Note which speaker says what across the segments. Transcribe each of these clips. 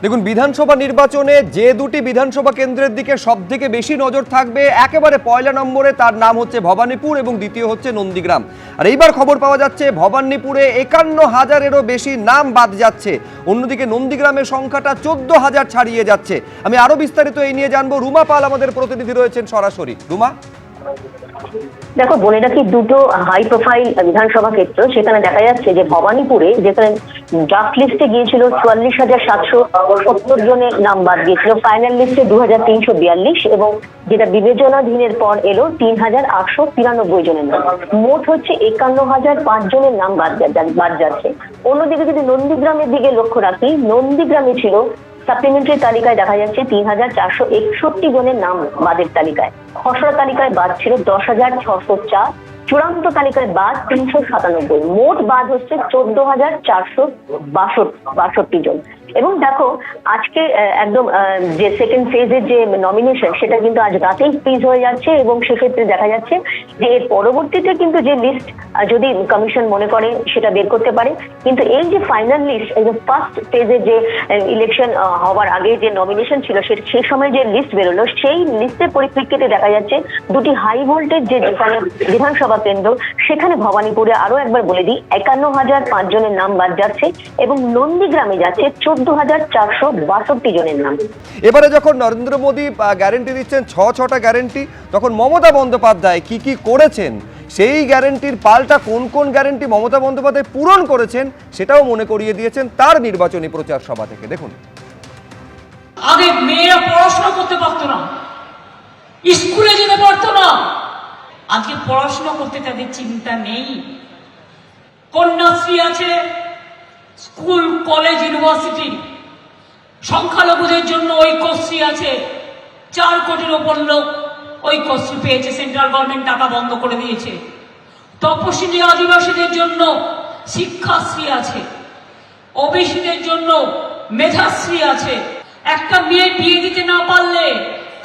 Speaker 1: দেখুন, বিধানসভা নির্বাচনে যে দুটি বিধানসভা কেন্দ্রের দিকে সবথেকে বেশি নজর থাকবে, একেবারে পয়লা নম্বরে তার নাম হচ্ছে ভবানীপুর এবং দ্বিতীয় হচ্ছে নন্দীগ্রাম। আর এইবার খবর পাওয়া যাচ্ছে ভবানীপুরে ৫১,০০০-এরও বেশি নাম বাদ যাচ্ছে, অন্যদিকে নন্দীগ্রামের সংখ্যাটা ১৪,০০০ ছাড়িয়ে যাচ্ছে। আমি আরো বিস্তারিত এই নিয়ে জানবো, রুমা পাল আমাদের প্রতিনিধি রয়েছেন সরাসরি। রুমা,
Speaker 2: দেখো বলে রাখি, দুটো হাই প্রোফাইল বিধানসভা ক্ষেত্র, সেখানে দেখা যাচ্ছে যে ভবানীপুরে যেখানে ড্রাফট লিস্টে গিয়েছিল ৪৪,৭৭০ জনের নাম বাদ দিয়েছিল, ফাইনাল লিস্টে ২,৩৪২ এবং যেটা বিবেচনাধীনের পর এলো ৩,৮৯৩ জনের নাম, মোট হচ্ছে ৫১,০০৫ জনের নাম বাদ যাচ্ছে। অন্যদিকে যদি নন্দীগ্রামের দিকে লক্ষ্য রাখি, নন্দীগ্রামে ছিল সাপ্লিমেন্টারি তালিকায় দেখা যাচ্ছে ৩,৪৬১ জনের নাম বাদের তালিকায়, খসড়া তালিকায় বাদ ছিল ১০,৬০৪, চূড়ান্ত তালিকায় বাদ ৩৯৭, মোট বাদ হচ্ছে ১৪,৪৬২ জন। এবং দেখো আজকে একদম যে সেকেন্ড ফেজের যে নমিনেশন, সেটা কিন্তু আজ রাতেই ফ্রিজ হয়ে যাচ্ছে এবং সেক্ষেত্রে দেখা যাচ্ছে যে এর পরবর্তীতে কিন্তু যে লিস্ট যদি কমিশন মনে করে সেটা বের করতে পারে, কিন্তু এই যে ফাইনাল লিস্ট, এই যে ফার্স্ট ফেজে যে ইলেকশন হওয়ার আগে যে নমিনেশন ছিল, সেই সময় যে লিস্ট বেরোলো, সেই লিস্টের পরিপ্রেক্ষিতে দেখা যাচ্ছে দুটি হাই ভোল্টেজ যে বিধানসভা কেন্দ্র, সেখানে ভবানীপুরে আরো একবার বলে দিই ৫১,০০৫ জনের নাম বাদ যাচ্ছে এবং নন্দীগ্রামে যাচ্ছে ১৪,৪৬২ জনের নাম।
Speaker 1: এবারে যখন নরেন্দ্র মোদী গ্যারেন্টি দিচ্ছেন ছটা গ্যারেন্টি, তখন মমতা বন্দ্যোপাধ্যায় কি কি করেছেন, সেই গ্যারেন্টির পাল্টা কোন কোন গ্যারেন্টি মমতা বন্দ্যোপাধ্যায় পূরণ করেছেন, সেটাও মনে করিয়ে দিয়েছেন তার নির্বাচনী প্রচার সভা থেকে। দেখুন,
Speaker 3: আগে মেয়েরা পড়াশোনা করতে পারতো না, স্কুলে যেতে পারতো না, আজকে পড়াশোনা করতে তাদের চিন্তা নেই। কন্যাশ্রী আছে, স্কুল কলেজ ইউনিভার্সিটি, সংখ্যালঘুদের জন্য ঐক্যশ্রী আছে, ৪ কোটির ওপর লোক ঐক্যশ্রী পেয়েছে, সেন্ট্রাল গভর্নমেন্ট টাকা বন্ধ করে দিয়েছে। তপশিলি আদিবাসীদের জন্য শিক্ষাশ্রী আছে, ওবিসিদের জন্য মেধাশ্রী আছে। একটা মেয়ে বিয়ে দিতে না পারলে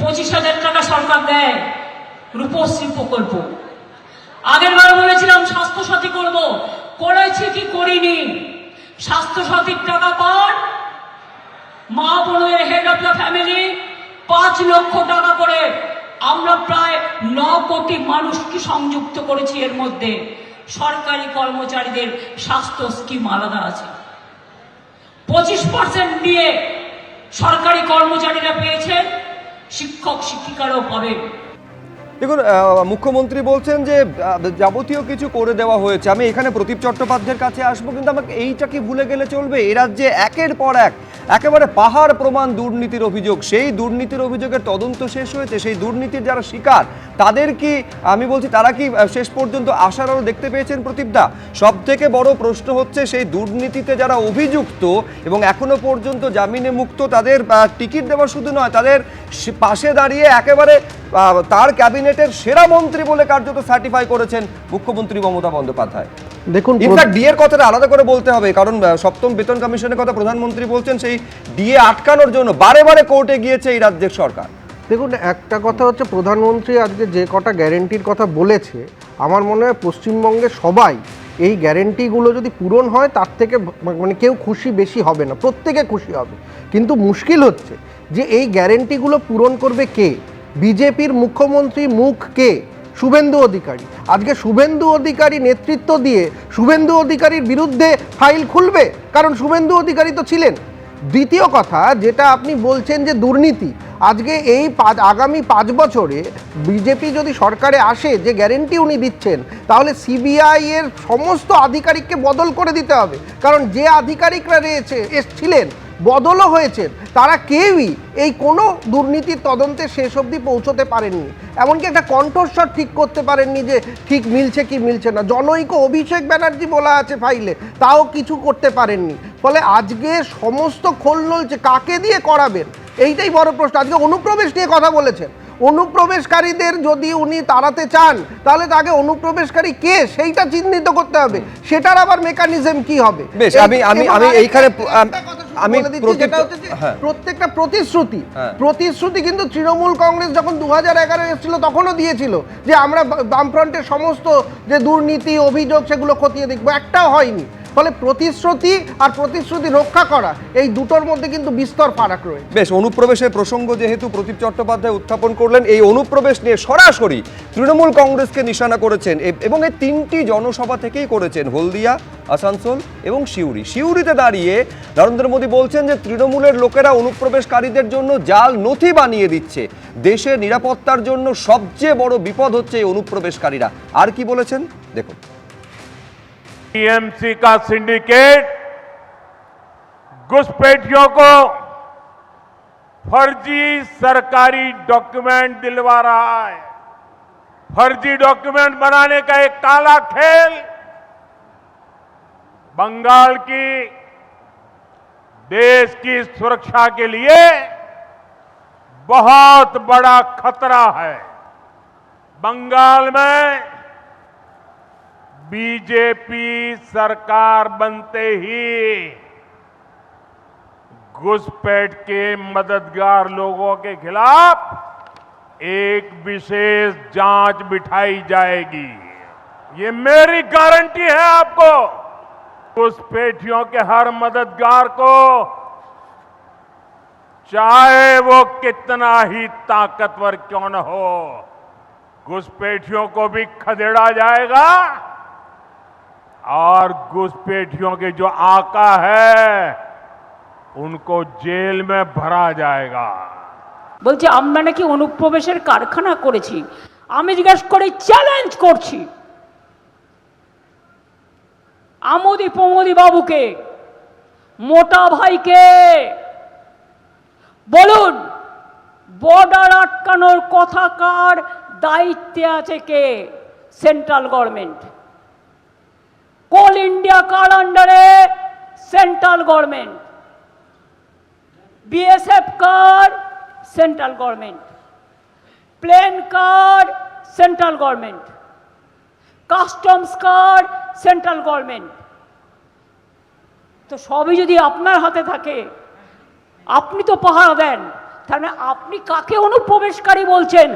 Speaker 3: ২৫,০০০ টাকা সরকার দেয়, রূপশ্রী প্রকল্প। আগের বার বলেছিলাম স্বাস্থ্যসাথী করব, করেছি কি করিনি? স্বাস্থ্যসাথীর টাকা পান মা বোনের হেড অফ দ্য ফ্যামিলি ৫ লক্ষ টাকা করে আমরা প্রায় ৯ কোটি মানুষকে সংযুক্ত করেছি। এর মধ্যে সরকারি কর্মচারীদের স্বাস্থ্য স্কিম আলাদা আছে, ২৫% নিয়ে সরকারি কর্মচারীরা পেয়েছেন, শিক্ষক শিক্ষিকারাও পাবেন।
Speaker 1: দেখুন, মুখ্যমন্ত্রী বলছেন যে যাবতীয় কিছু করে দেওয়া হয়েছে। আমি এখানে প্রদীপ চট্টোপাধ্যায়ের কাছে আসবো, কিন্তু আমাকে এইটা কি ভুলে গেলে চলবে? এ রাজ্যে একের পর এক একেবারে পাহাড় প্রমাণ দুর্নীতির অভিযোগ, সেই দুর্নীতির অভিযোগের তদন্ত শেষ হয়েছে, সেই দুর্নীতির যারা শিকার তাদের কি, আমি বলছি, তারা কি শেষ পর্যন্ত আশার আলো দেখতে পেয়েছেন প্রদীপদা? সব থেকে বড় প্রশ্ন হচ্ছে সেই দুর্নীতিতে যারা অভিযুক্ত এবং এখনো পর্যন্ত জামিনে মুক্ত, তাদের টিকিট দেওয়া শুধু নয়, তাদের পাশে দাঁড়িয়ে একেবারে তার ক্যাবিনেটের সেরা মন্ত্রী বলে কার্যত সার্টিফাই করেছেন মুখ্যমন্ত্রী মমতা বন্দ্যোপাধ্যায়।
Speaker 4: দেখুন,
Speaker 1: ইনফ্যাক্ট ডিএর কথাটা আলাদা করে বলতে হবে, কারণ সপ্তম বেতন কমিশনের কথা প্রধানমন্ত্রী বলছেন, সেই ডিএ আটকানোর জন্য বারে বারে কোর্টে গিয়েছে এই রাজ্যের সরকার।
Speaker 4: দেখুন, একটা কথা হচ্ছে, প্রধানমন্ত্রী আজকে যে কটা গ্যারেন্টির কথা বলেছে, আমার মনে হয় পশ্চিমবঙ্গে সবাই এই গ্যারেন্টিগুলো যদি পূরণ হয় তার থেকে মানে কেউ খুশি বেশি হবে না, প্রত্যেকে খুশি হবে। কিন্তু মুশকিল হচ্ছে যে এই গ্যারেন্টিগুলো পূরণ করবে কে? বিজেপির মুখ্যমন্ত্রী মুখ কে? শুভেন্দু অধিকারী। আজকে শুভেন্দু অধিকারী নেতৃত্ব দিয়ে শুভেন্দু অধিকারীর বিরুদ্ধে ফাইল খুলবে, কারণ শুভেন্দু অধিকারী তো ছিলেন। দ্বিতীয় কথা, যেটা আপনি বলছেন যে দুর্নীতি, আজকে এই আগামী ৫ বছরে বিজেপি যদি সরকারে আসে, যে গ্যারেন্টি উনি দিচ্ছেন, তাহলে সিবিআই এর সমস্ত আধিকারিককে বদল করে দিতে হবে, কারণ যে আধিকারিকরা ছিলেন বদলও হয়েছেন, তারা কেউই এই কোনো দুর্নীতির তদন্তে শেষ অবধি পৌঁছতে পারেননি, এমনকি একটা কণ্ঠস্বর ঠিক করতে পারেননি যে ঠিক মিলছে কি মিলছে না। জনৈক অভিষেক ব্যানার্জি বলা আছে ফাইলে, তাও কিছু করতে পারেননি। ফলে আজকে সমস্ত খোল নলছে, কাকে দিয়ে করাবেন এইটাই বড় প্রশ্ন। আজকে অনুপ্রবেশ নিয়ে কথা বলেছেন, অনুপ্রবেশকারীদের যদি উনি তাড়াতে চান, তাহলে তাকে অনুপ্রবেশকারী কে সেইটা চিহ্নিত করতে হবে, সেটার আবার মেকানিজম কি হবে।
Speaker 1: বেশ, আমি এইখানে আমি
Speaker 4: প্রত্যেকটা প্রতিশ্রুতি কিন্তু তৃণমূল কংগ্রেস যখন 2011 এসেছিল তখনও দিয়েছিল যে আমরা বামফ্রন্টের সমস্ত যে দুর্নীতি অভিযোগ সেগুলো খতিয়ে দেখবো, একটাও হয়নি। ফলে প্রতিশ্রুতি আর প্রতিশ্রুতি রক্ষা করা এই দুটোর মধ্যে কিন্তু বিস্তর ফারাক রয়েছে।
Speaker 1: বেশ, অনুপ্রবেশের প্রসঙ্গ যেহেতু প্রদীপ চট্টোপাধ্যায় উত্থাপন করলেন, এই অনুপ্রবেশ নিয়ে সরাসরি তৃণমূল কংগ্রেসকে নিশানা করেছেন এবং এই 3টি জনসভা থেকেই করেছেন, হলদিয়া, আসানসোল এবং সিউড়িতে দাঁড়িয়ে নরেন্দ্র মোদী বলছেন যে তৃণমূলের লোকেরা অনুপ্রবেশকারীদের জন্য জাল নথি বানিয়ে দিচ্ছে, দেশের নিরাপত্তার জন্য সবচেয়ে বড় বিপদ হচ্ছে এই অনুপ্রবেশকারীরা। আর কি বলেছেন দেখুন।
Speaker 5: टीएमसी का सिंडिकेट घुसपैठियों को फर्जी सरकारी डॉक्यूमेंट दिलवा रहा है। फर्जी डॉक्यूमेंट बनाने का एक काला खेल बंगाल की देश की सुरक्षा के लिए बहुत बड़ा खतरा है। बंगाल में बीजेपी सरकार बनते ही घुसपैठ के मददगार लोगों के खिलाफ एक विशेष जांच बिठाई जाएगी। ये मेरी गारंटी है आपको। घुसपैठियों के हर मददगार को, चाहे वो कितना ही ताकतवर क्यों न हो, घुसपैठियों को भी खदेड़ा जाएगा और घुसपैठियों के जो आका है उनको जेल में भरा जाएगा।
Speaker 3: বলছে আমরা নাকি অনুপ্রবেশের কারখানা করেছি। আমি জিজ্ঞেস করে চ্যালেঞ্জ করছি আমোদি প্রমোদি বাবুকে, মোটা ভাইকে, বলুন বর্ডার আটকানোর কথা কার দায়িত্বে আছে? কে? Central government. কোল ইন্ডিয়া কার আন্ডারে? Central government. बीएसएफ কার? Central government. প্লেন কার? Central government. কাস্টমস কার? Central government. তো সবই যদি আপনার হাতে থাকে, আপনি তো পাহারা দেন, তাহলে আপনি কাকে অনুপ্রবেশকারী বলছেন?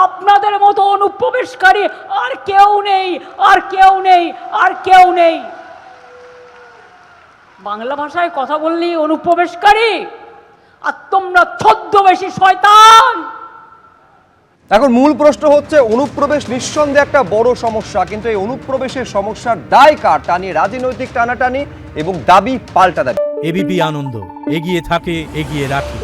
Speaker 3: আপনাদের মতো অনুপ্রবেশকারী আর কেউ নেই, আর কেউ নেই, আর কেউ নেই। বাংলা ভাষায় কথা বললেই অনুপ্রবেশকারী, আর তোমরা ছদ্মবেশী শয়তান।
Speaker 1: এখন মূল প্রশ্ন হচ্ছে, অনুপ্রবেশ নিঃসন্দেহে একটা বড় সমস্যা, কিন্তু এই অনুপ্রবেশের সমস্যার দায় কার? তা নিয়ে রাজনৈতিক টানাটানি এবং দাবি পাল্টা দাবি।
Speaker 6: এবিপি আনন্দ, এগিয়ে থাকে, এগিয়ে রাখে।